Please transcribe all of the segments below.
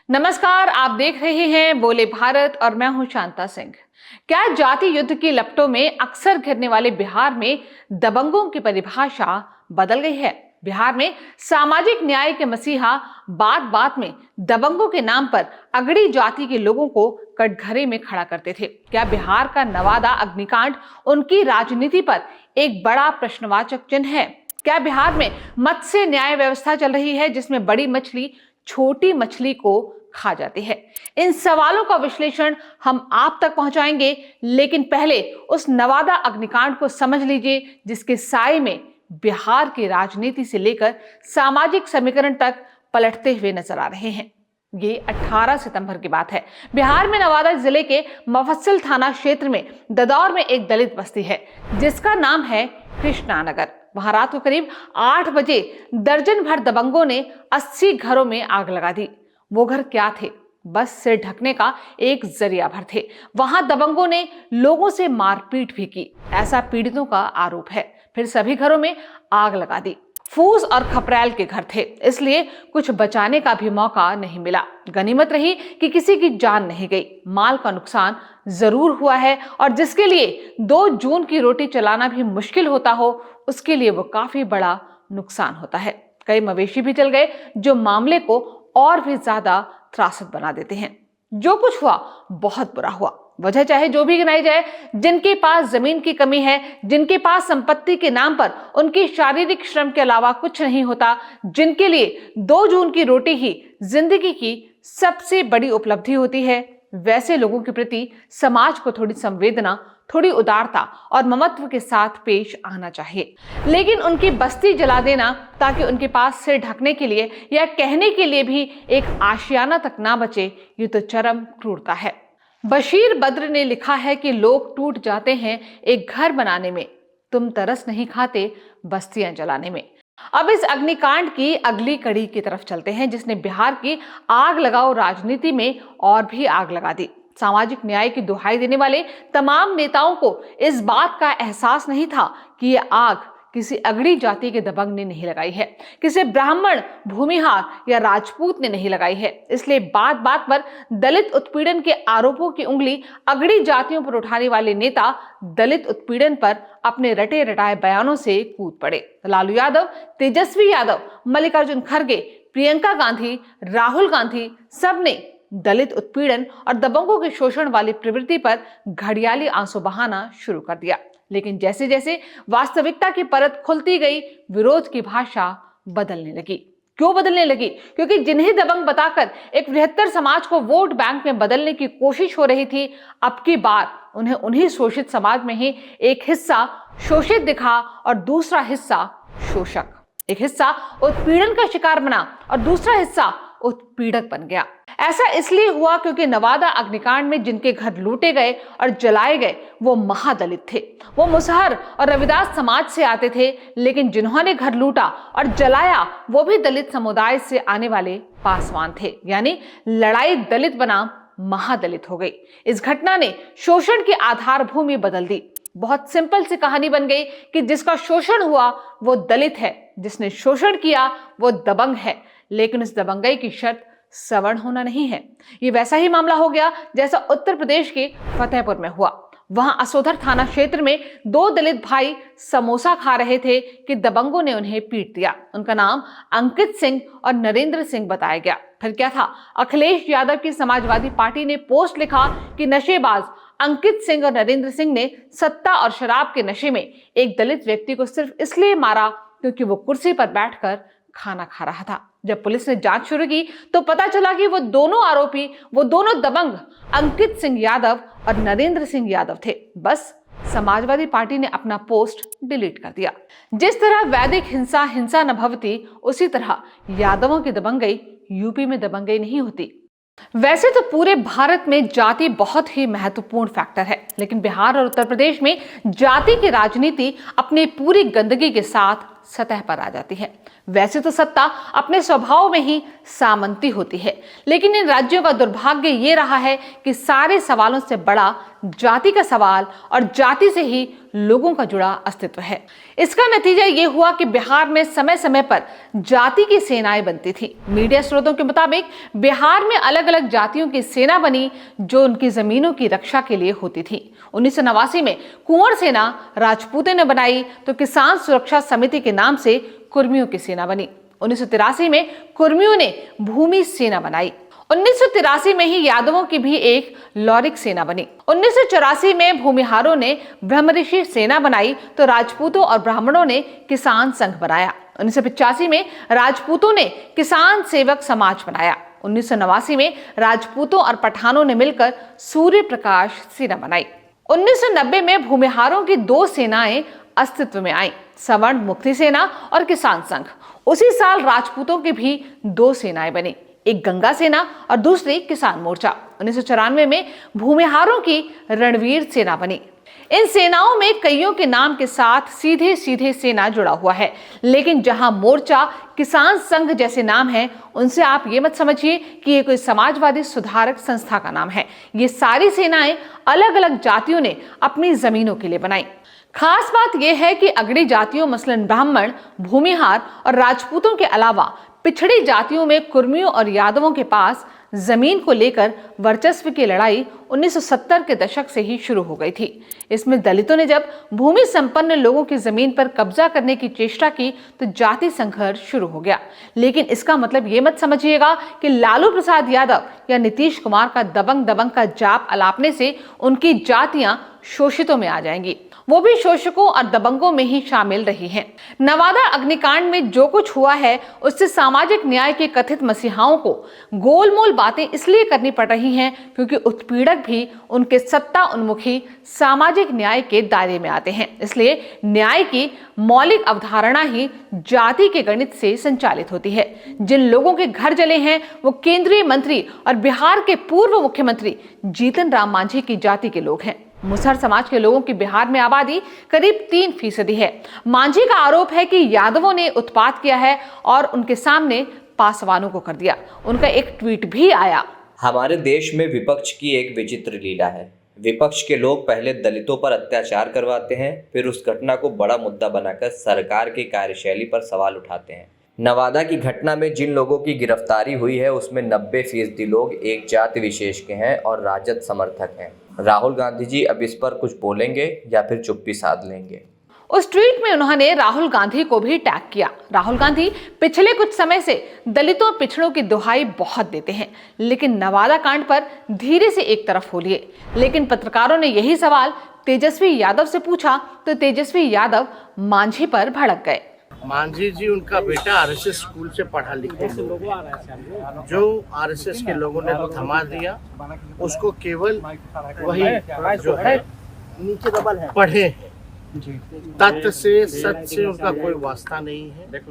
नमस्कार, आप देख रहे हैं बोले भारत और मैं हूं शांता सिंह। क्या जाति युद्ध की लपटों में अक्सर घिरने वाले बिहार में दबंगों की परिभाषा बदल गई है। बिहार में सामाजिक न्याय के मसीहा बात बात में दबंगों के नाम पर अगड़ी जाति के लोगों को कटघरे में खड़ा करते थे। क्या बिहार का नवादा अग्निकांड उनकी राजनीति पर एक बड़ा प्रश्नवाचक चिन्ह है? क्या बिहार में मत्स्य न्याय व्यवस्था चल रही है जिसमें बड़ी मछली छोटी मछली को खा जाती है? इन सवालों का विश्लेषण हम आप तक पहुंचाएंगे, लेकिन पहले उस नवादा अग्निकांड को समझ लीजिए जिसके साए में बिहार की राजनीति से लेकर सामाजिक समीकरण तक पलटते हुए नजर आ रहे हैं। ये 18 सितंबर की बात है। बिहार में नवादा जिले के मुफस्सिल थाना क्षेत्र में ददौर में एक दलित बस्ती है जिसका नाम है कृष्णा नगर। वहां रात को करीब 8 बजे दर्जन भर दबंगों ने 80 घरों में आग लगा दी। वो घर क्या थे? बस सिर ढकने का एक जरिया भर थे। वहां दबंगों ने लोगों से मारपीट भी की, ऐसा पीड़ितों का आरोप है। फिर सभी घरों में आग लगा दी। फूस और खपरैल के घर थे, इसलिए कुछ बचाने का भी मौका नहीं मिला। गनीमत रही कि किसी की जान नहीं गई। माल का नुकसान जरूर हुआ है और जिसके लिए 2 जून की रोटी चलाना भी मुश्किल होता हो, उसके लिए वो काफी बड़ा नुकसान होता है। कई मवेशी भी जल गए जो मामले को और भी ज्यादा त्रासद बना देते हैं। जो कुछ हुआ बहुत बुरा हुआ। वजह चाहे जो भी गिनाई जाए, जिनके पास जमीन की कमी है, जिनके पास संपत्ति के नाम पर उनकी शारीरिक श्रम के अलावा कुछ नहीं होता, जिनके लिए 2 जून की रोटी ही जिंदगी की सबसे बड़ी उपलब्धि होती है, वैसे लोगों के प्रति समाज को थोड़ी संवेदना, थोड़ी उदारता और ममत्व के साथ पेश आना चाहिए। लेकिन उनकी बस्ती जला देना ताकि उनके पास सिर ढकने के लिए या कहने के लिए भी एक आशियाना तक ना बचे, ये तो चरम क्रूरता है। बशीर बद्र ने लिखा है कि लोग टूट जाते हैं एक घर बनाने में, तुम तरस नहीं खाते बस्तियां जलाने में। अब इस अग्निकांड की अगली कड़ी की तरफ चलते हैं जिसने बिहार की आग लगाओ राजनीति में और भी आग लगा दी। सामाजिक न्याय की दुहाई देने वाले तमाम नेताओं को इस बात का एहसास नहीं था कि यह आग किसी अगड़ी जाति के दबंग ने नहीं लगाई है, किसी ब्राह्मण, भूमिहार या राजपूत ने नहीं लगाई है। इसलिए बात बात पर दलित उत्पीड़न के आरोपों की उंगली अगड़ी जातियों पर उठाने वाले नेता दलित उत्पीड़न पर अपने रटे रटाए बयानों से कूद पड़े। लालू यादव, तेजस्वी यादव, मल्लिकार्जुन खड़गे, प्रियंका गांधी, राहुल गांधी, सबने दलित उत्पीड़न और दबंगों के शोषण वाली प्रवृत्ति पर घड़ियाली आंसू बहाना शुरू कर दिया। लेकिन जैसे जैसे वास्तविकता की परत खुलती गई, विरोध की भाषा बदलने लगी। क्यों बदलने लगी? क्योंकि जिन्हें दबंग बताकर एक बृहत्तर समाज को वोट बैंक में बदलने की कोशिश हो रही थी, अब की बार उन्हें उन्हीं शोषित समाज में ही एक हिस्सा शोषित दिखा और दूसरा हिस्सा शोषक। एक हिस्सा उत्पीड़न का शिकार बना और दूसरा हिस्सा उत्पीड़क बन गया। ऐसा इसलिए हुआ क्योंकि नवादा अग्निकांड में जिनके घर लूटे गए और जलाए गए वो महादलित थे। वो मुसहर और रविदास समाज से आते थे, लेकिन जिन्होंने घर लूटा और जलाया वो भी दलित समुदाय से आने वाले पासवान थे। यानी लड़ाई दलित बनाम महादलित हो गई। इस घटना ने शोषण की आधार भूमि बदल दी। बहुत सिंपल सी कहानी बन गई कि जिसका शोषण हुआ वो दलित है, जिसने शोषण किया वो दबंग है। लेकिन इस दबंगई की शर्त सवर्ण होना नहीं है। ये वैसा ही मामला हो गया जैसा उत्तर प्रदेश के फतेहपुर में हुआ। वहां असोधर थाना क्षेत्र में 2 दलित भाई समोसा खा रहे थे कि दबंगों ने उन्हें पीट दिया। उनका नाम अंकित सिंह और नरेंद्र सिंह बताया गया। फिर क्या था? अखिलेश यादव की समाजवादी पार्टी ने पोस्ट लिखा कि नशेबाज अंकित सिंह और नरेंद्र सिंह ने सत्ता और शराब के नशे में एक दलित व्यक्ति को सिर्फ इसलिए मारा क्योंकि वो कुर्सी पर बैठकर खाना खा रहा था। जब पुलिस ने जांच शुरू की तो पता चला कि वो दोनों आरोपी, वो दोनों दबंग अंकित सिंह यादव और नरेंद्र सिंह यादव थे। बस समाजवादी पार्टी ने अपना पोस्ट डिलीट कर दिया। जिस तरह वैदिक हिंसा हिंसा न भवती, उसी तरह यादवों की दबंगई यूपी में दबंगई नहीं होती। वैसे तो पूरे भारत में जाति बहुत ही महत्वपूर्ण फैक्टर है, लेकिन बिहार और उत्तर प्रदेश में जाति की राजनीति अपनी पूरी गंदगी के साथ सतह पर आ जाती है। वैसे तो सत्ता अपने स्वभाव में ही सामंती होती है, लेकिन इन राज्यों का दुर्भाग्य ये रहा है कि सारे सवालों से बड़ा जाति का सवाल और जाति से ही लोगों का जुड़ा अस्तित्व है। इसका नतीजा ये हुआ कि बिहार में समय समय पर जाति की सेनाएं बनती थी। मीडिया स्रोतों के मुताबिक बिहार में अलग अलग जातियों की सेना बनी जो उनकी जमीनों की रक्षा के लिए होती थी। 1989 में कुंवर सेना राजपूतों ने बनाई तो किसान सुरक्षा समिति के नाम से कुर्मियों की सेना बनी। 1983 में कुर्मियों ने भूमि सेना बनाई। 1983 में ही यादवों की भी एक लौरिक सेना बनी। 1984 में भूमिहारों ने ब्रह्मऋषि सेना बनाई तो राजपूतों और ब्राह्मणों ने किसान संघ बनाया। 1985 में राजपूतों ने किसान सेवक समाज बनाया। 1989 में राजपूतों और पठानों ने मिलकर सूर्य प्रकाश सेना बनाई। 1990 में भूमिहारों की दो सेनाएं अस्तित्व में आई, सवर्ण मुक्ति सेना और किसान संघ। उसी साल राजपूतों की भी दो सेनाएं बनी, एक गंगा सेना और दूसरी किसान मोर्चा। 1994 में भूमिहारों की रणवीर सेना बनी। इन सेनाओं में कईयों के नाम के साथ सीधे सीधे सेना जुड़ा हुआ है, लेकिन जहां मोर्चा, किसान संघ जैसे नाम हैं, उनसे आप ये मत समझिए कि ये कोई समाजवादी सुधारक संस्था का नाम है। ये सारी सेनाएं अलग अलग जातियों ने अपनी जमीनों के लिए बनाई। खास बात यह है कि अगड़ी जातियों मसलन ब्राह्मण, भूमिहार और राजपूतों के अलावा पिछड़ी जातियों में कुर्मियों और यादवों के पास जमीन को लेकर वर्चस्व की लड़ाई 1970 के दशक से ही शुरू हो गई थी। इसमें दलितों ने जब भूमि संपन्न लोगों की जमीन पर कब्जा करने की चेष्टा की तो जाति संघर्ष शुरू हो गया। लेकिन इसका मतलब ये मत समझिएगा कि लालू प्रसाद यादव या नीतीश कुमार का दबंग दबंग का जाप अलापने से उनकी जातियां शोषितों में आ जाएंगी। वो भी शोषकों और दबंगों में ही शामिल रही हैं। नवादा अग्निकांड में जो कुछ हुआ है उससे सामाजिक न्याय के कथित मसीहाओं को गोलमोल बातें इसलिए करनी पड़ रही हैं क्योंकि उत्पीड़क भी उनके सत्ता उन्मुखी सामाजिक न्याय के दायरे में आते हैं। इसलिए न्याय की मौलिक अवधारणा ही जाति के गणित से संचालित होती है। जिन लोगों के घर जले हैं वो केंद्रीय मंत्री और बिहार के पूर्व मुख्यमंत्री जीतन राम मांझी की जाति के लोग हैं। मुसहर समाज के लोगों की बिहार में आबादी करीब 3% है। मांझी का आरोप है कि यादवों ने उत्पात किया है और उनके सामने पासवानों को कर दिया। उनका एक ट्वीट भी आया, हमारे देश में विपक्ष की एक विचित्र लीला है। विपक्ष के लोग पहले दलितों पर अत्याचार करवाते हैं, फिर उस घटना को बड़ा मुद्दा बनाकर सरकार की कार्यशैली पर सवाल उठाते हैं। नवादा की घटना में जिन लोगों की गिरफ्तारी हुई है उसमें 90% लोग एक जाति विशेष के हैं और राजद समर्थक हैं। राहुल गांधी जी अब इस पर कुछ बोलेंगे या फिर चुप्पी साध लेंगे? उस ट्वीट में उन्होंने राहुल गांधी को भी टैग किया। राहुल गांधी पिछले कुछ समय से दलितों पिछड़ों की दुहाई बहुत देते हैं, लेकिन नवादा कांड पर धीरे से एक तरफ हो लिए। लेकिन पत्रकारों ने यही सवाल तेजस्वी यादव से पूछा तो तेजस्वी यादव मांझी पर भड़क गए। मांझी जी उनका बेटा आरएसएस स्कूल से पढ़ा लिखा जो आरएसएस के लोगों ने तो थमा दिया, उसको केवल वही जो है नीचे दबल है पढ़े, तथ्य से सच से उनका कोई वास्ता नहीं है।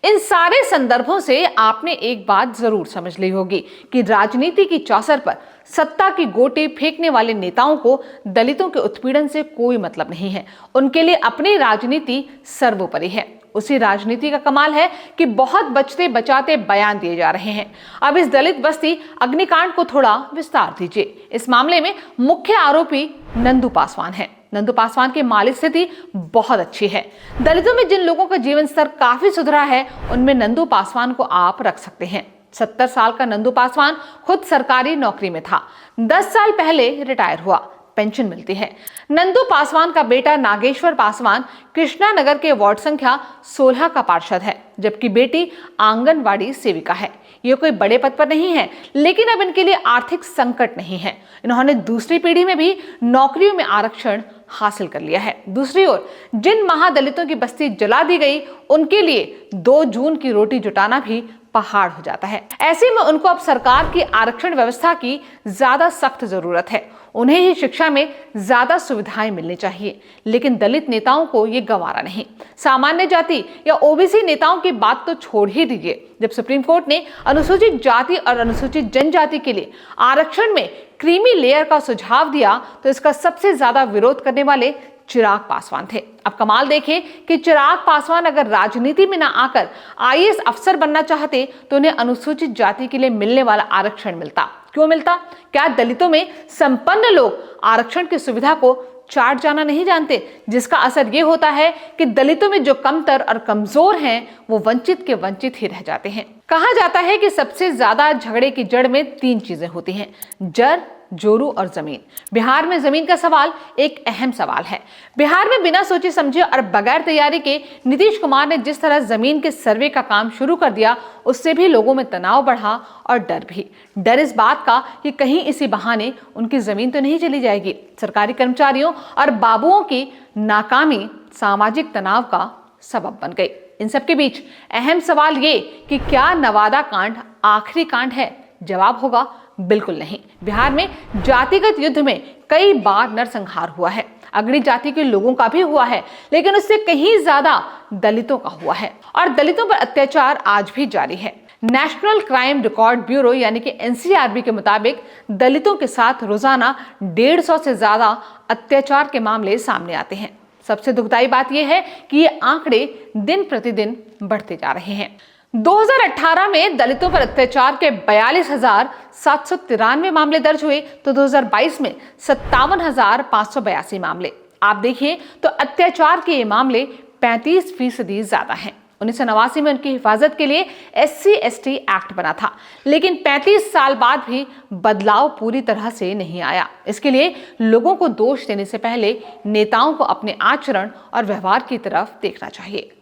इन सारे संदर्भों से आपने एक बात जरूर समझ ली होगी कि राजनीति की चौसर पर सत्ता की गोटे फेंकने वाले नेताओं को दलितों के उत्पीड़न से कोई मतलब नहीं है। उनके लिए अपनी राजनीति सर्वोपरि है। उसी राजनीति का कमाल है कि बहुत बचते बचाते बयान दिए जा रहे हैं। अब इस दलित बस्ती अग्निकांड को थोड़ा विस्तार दीजिए। इस मामले में मुख्य आरोपी नंदू पासवान है। नंदू पासवान की माली स्थिति बहुत अच्छी है। दलितों में जिन लोगों का जीवन स्तर काफी सुधरा है उनमें नंदू पासवान को आप रख सकते हैं। 70 साल का नंदू पासवान खुद सरकारी नौकरी में था। 10 साल पहले रिटायर हुआ, पेंशन मिलती है। नंदू पासवान का बेटा नागेश्वर पासवान कृष्णा नगर के वार्ड संख्या 16 का पार्षद है, जबकि बेटी आंगनवाड़ी सेविका है। ये कोई बड़े पद पर नहीं है, लेकिन अब इनके लिए आर्थिक संकट नहीं है। इन्होंने दूसरी पीढ़ी में भी नौकरियों में आरक्षण हासिल कर लिया है। दूसरी ओर जिन महादलितों की बस्ती जला दी गई उनके लिए 2 जून की रोटी जुटाना भी पहाड़ हो जाता है। ऐसे में उनको अब सरकार की आरक्षण व्यवस्था की ज्यादा सख्त जरूरत है। उन्हें ही शिक्षा में ज्यादा सुविधाएं मिलनी चाहिए, लेकिन दलित नेताओं को ये गंवारा नहीं। सामान्य जाति या ओबीसी नेताओं की बात तो छोड़ ही दीजिए। जब सुप्रीम कोर्ट ने अनुसूचित जाति और अनुसूचित जनजाति के लिए आरक्षण में क्रीमी लेयर का सुझाव दिया तो इसका सबसे ज्यादा विरोध करने वाले चिराग पासवान थे। अब कमाल देखें कि चिराग पासवान अगर राजनीति में ना आकर आईएएस अफसर बनना चाहते तो उन्हें अनुसूचित जाति के लिए मिलने वाला आरक्षण मिलता। क्यों मिलता? क्या दलितों में संपन्न लोग आरक्षण की सुविधा को चाट जाना नहीं जानते, जिसका असर ये होता है कि दलितों में जो कमतर और कमजोर हैं वो वंचित के वंचित ही रह जाते हैं। कहा जाता है कि सबसे ज्यादा झगड़े की जड़ में 3 चीजें होती हैं, जड़, जोरू और जमीन। बिहार में जमीन का सवाल एक अहम सवाल है। बिहार में बिना सोचे समझे और बगैर तैयारी के नीतीश कुमार ने जिस तरह जमीन के सर्वे का काम शुरू कर दिया, उससे भी लोगों में तनाव बढ़ा और डर भी। डर इस बात का कि कहीं इसी बहाने उनकी जमीन तो नहीं चली जाएगी। सरकारी कर्मचारियों और बाबुओं की नाकामी सामाजिक तनाव का सबब बन गई। इन सबके बीच अहम सवाल ये कि क्या नवादा कांड आखिरी कांड है? जवाब होगा बिल्कुल नहीं। बिहार में जातिगत युद्ध में कई बार नरसंहार हुआ है, अगड़ी जाति के लोगों का भी हुआ है, लेकिन उससे कहीं ज्यादा दलितों का हुआ है और दलितों पर अत्याचार आज भी जारी है। नेशनल क्राइम रिकॉर्ड ब्यूरो यानी कि एनसीआरबी के मुताबिक दलितों के साथ रोजाना 150 से ज्यादा अत्याचार के मामले सामने आते हैं। सबसे दुखदाई बात यह है कि ये आंकड़े दिन प्रतिदिन बढ़ते जा रहे हैं। 2018 में दलितों पर अत्याचार के 42,793 मामले दर्ज हुए तो 2022 में 57,582 मामले। आप देखिए तो अत्याचार के ये मामले 35% ज्यादा हैं। 1989 में उनकी हिफाजत के लिए SC/ST एक्ट बना था, लेकिन 35 साल बाद भी बदलाव पूरी तरह से नहीं आया। इसके लिए लोगों को दोष देने से पहले नेताओं को अपने आचरण और व्यवहार की तरफ देखना चाहिए।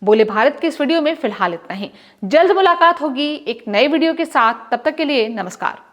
बोले भारत के इस वीडियो में फिलहाल इतना ही। जल्द मुलाकात होगी एक नए वीडियो के साथ। तब तक के लिए नमस्कार।